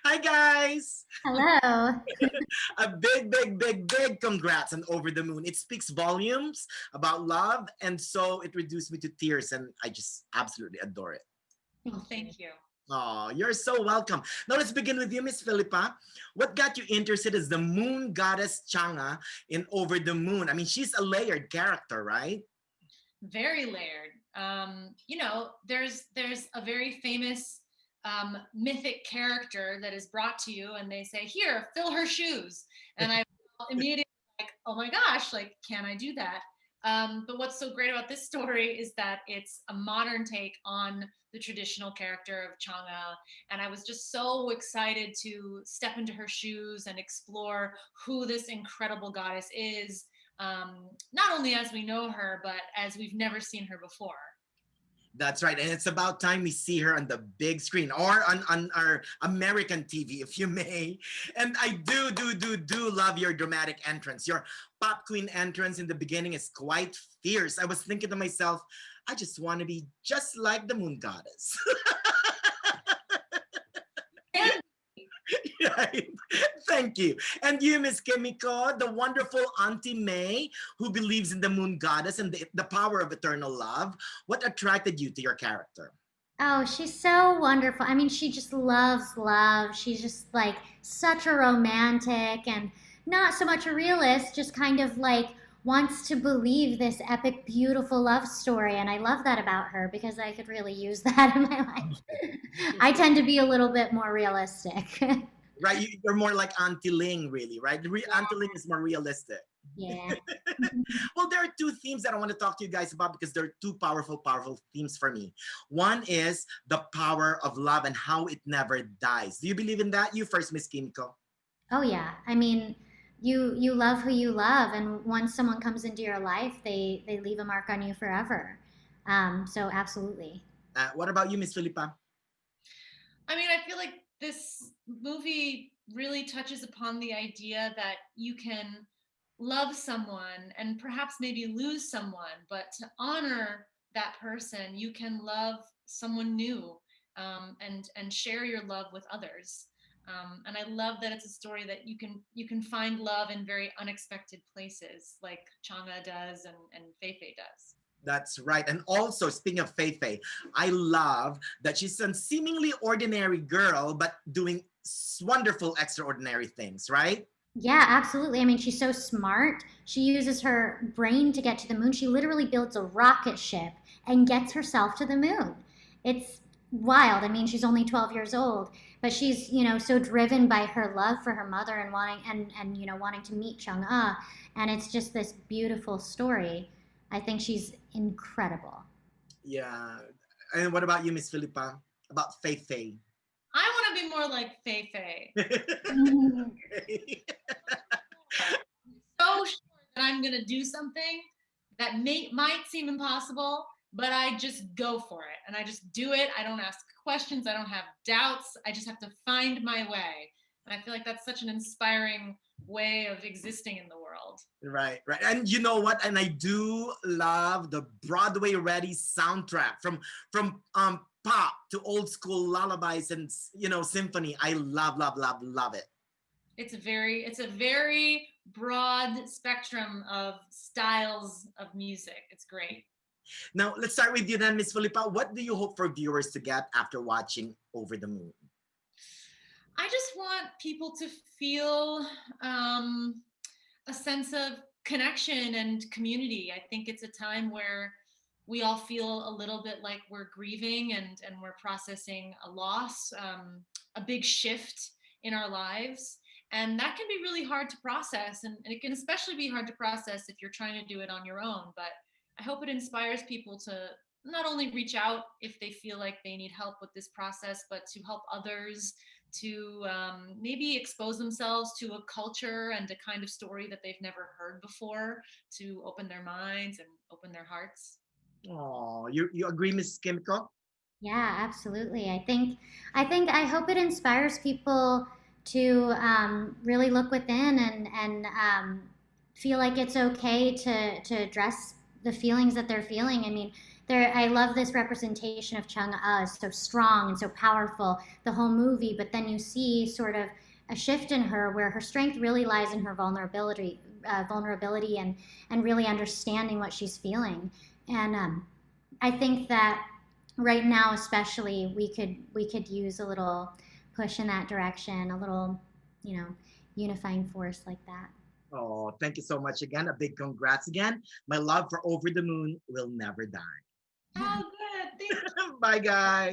Hi, guys! Hello. A big congrats on Over the Moon. It speaks volumes about love, and so it reduced me to tears, and I just absolutely adore it. Thank Oh, you. thank you. Oh, you're so welcome. Now let's begin with you, Miss Philippa. What got you interested as the moon goddess Changa in Over the Moon? I mean, she's a layered character, right? Very layered. There's a very famous mythic character that is brought to you, and they say, "Here, fill her shoes," and I immediately like, "Oh my gosh! Like, can I do that?" But what's so great about this story is that it's a modern take on the traditional character of Chang'e, and I was just so excited to step into her shoes and explore who this incredible goddess is, not only as we know her, but as we've never seen her before. That's right. And it's about time we see her on the big screen or on our American TV, if you may. And I do love your dramatic entrance. Your pop queen entrance in the beginning is quite fierce. I was thinking to myself, I just want to be just like the moon goddess. And Right. Thank you. And you, Miss Kimiko, the wonderful Auntie Mei, who believes in the moon goddess and the power of eternal love. What attracted you to your character? Oh, she's so wonderful. I mean, she just loves love. She's just like such a romantic and not so much a realist, just kind of like wants to believe this epic, beautiful love story. And I love that about her because I could really use that in my life. I tend to be a little bit more realistic. Right? You're more like Auntie Ling, really, right? Auntie Ling is more realistic. Yeah. Well, there are two themes that I want to talk to you guys about because they're two powerful themes for me. One is the power of love and how it never dies. Do you believe in that? You first, Miss Kimiko. Oh yeah. I mean, you love who you love, and once someone comes into your life, they leave a mark on you forever. So absolutely. What about you, Miss Philippa? I mean, I feel like this movie really touches upon the idea that you can love someone and perhaps maybe lose someone, but to honor that person, you can love someone new, and share your love with others. And I love that it's a story that you can find love in very unexpected places, like Changa does and Fei Fei does. That's right. And also, speaking of Fei Fei, I love that she's a seemingly ordinary girl, but doing wonderful, extraordinary things, right? Yeah, absolutely. I mean, she's so smart. She uses her brain to get to the moon. She literally builds a rocket ship and gets herself to the moon. It's wild. I mean, she's only 12 years old, but she's, so driven by her love for her mother and wanting and wanting to meet Chung-ah, and it's just this beautiful story. I think she's incredible. Yeah. And what about you, Miss Philippa? About Fei Fei? I want to be more like Fei Fei. So sure that I'm going to do something that might seem impossible, but I just go for it and I just do it. I don't ask questions. I don't have doubts. I just have to find my way. And I feel like that's such an inspiring way of existing in the world. Right, right. And you know what? And I do love the Broadway ready soundtrack from pop to old school lullabies and symphony. I love it. It's a very broad spectrum of styles of music. It's great. Now let's start with you then, Miss Philippa. What do you hope for viewers to get after watching Over the Moon? I just want people to feel a sense of connection and community. I think it's a time where we all feel a little bit like we're grieving and we're processing a loss, a big shift in our lives. And that can be really hard to process. And it can especially be hard to process if you're trying to do it on your own. But I hope it inspires people to not only reach out if they feel like they need help with this process, but to help others, to maybe expose themselves to a culture and a kind of story that they've never heard before, to open their minds and open their hearts. Oh, you agree, Miss Kimiko? Yeah, absolutely. I hope it inspires people to really look within and feel like it's okay to address the feelings that they're feeling. I mean, I love this representation of Chung as so strong and so powerful the whole movie, but then you see sort of a shift in her where her strength really lies in her vulnerability and really understanding what she's feeling. And I think that right now, especially, we could use a little push in that direction, a little, you know, unifying force like that. Oh, thank you so much again. A big congrats again. My love for Over the Moon will never die. Oh, good. Thank Bye, guys.